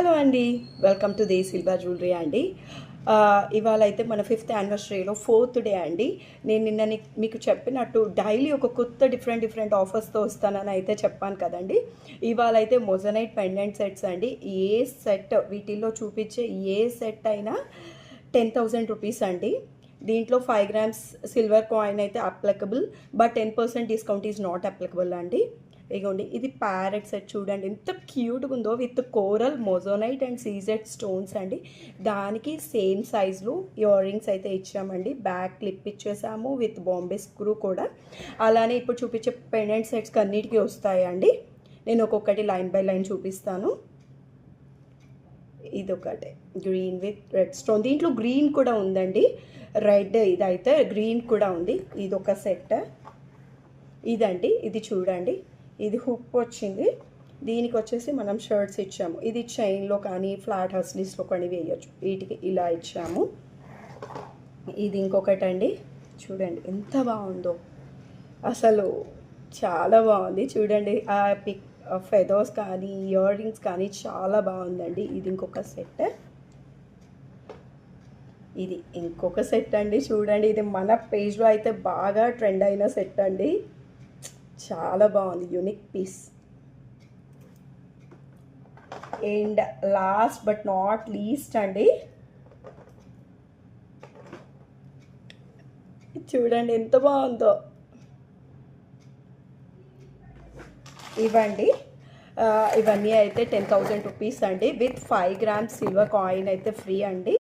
Hello అండి, welcome to they silver jewellery అండి. ఇవాళ అయితే మన 5th యానివర్సరీలో 4th డే అండి. నేను నిన్న మీకు చెప్పినట్టు డైలీ ఒక కొత్త డిఫరెంట్ ఆఫర్స్తో వస్తానని అయితే చెప్పాను కదండి. ఇవాళ అయితే మొజనైట్ పెండెంట్ సెట్స్ అండి. ఏ సెట్ వీటిల్లో చూపించే ఏ సెట్ అయినా 10,000 రూపీస్ అండి. దీంట్లో 5 grams సిల్వర్ కాయిన్ అయితే applicable, but 10% discount is not applicable అండి. ఇగోండి, ఇది ప్యారెట్ సెట్ చూడండి ఎంత క్యూట్గా ఉందో, with coral moissanite and CZ stones అండి. దానికి సేమ్ సైజులో ఇయర్ రింగ్స్ అయితే ఇచ్చామండి. బ్యాక్ క్లిప్ ఇచ్చేసాము విత్ బాంబే స్క్రూ కూడా. అలానే ఇప్పుడు చూపించే పెండెంట్ సెట్స్కి అన్నిటికీ వస్తాయండి. నేను ఒక్కొక్కటి లైన్ బై లైన్ చూపిస్తాను. ఇదొకటి గ్రీన్ విత్ రెడ్ స్టోన్, దీంట్లో గ్రీన్ కూడా ఉందండి, రెడ్ ఇదైతే గ్రీన్ కూడా ఉంది. ఇదొక సెట్. ఇదండి, ఇది చూడండి, ఇది హుక్ వచ్చింది. దీనికి వచ్చేసి మనం షర్ట్స్ ఇచ్చాము. ఇది చైన్లో కానీ ఫ్లాట్ హస్లీస్లో కానీ వేయచ్చు. వీటికి ఇలా ఇచ్చాము. ఇది ఇంకొకటి అండి, చూడండి ఎంత బాగుందో, అసలు చాలా బాగుంది. చూడండి ఆ ఫెదర్స్ కానీ ఇయర్ రింగ్స్ కానీ చాలా బాగుందండి. ఇది ఇంకొక సెట్. ఇది ఇంకొక సెట్ అండి, చూడండి ఇది మన పేజ్లో అయితే బాగా ట్రెండ్ అయిన సెట్ అండి. చాలా బాగుంది, unique piece. And last but not least అండి, చూడండి ఎంత బాగుందో. ఇవ్వండి, ఇవన్నీ అయితే 10,000 రూపీస్ అండి. విత్ 5 grams సిల్వర్ కాయిన్ అయితే ఫ్రీ అండి.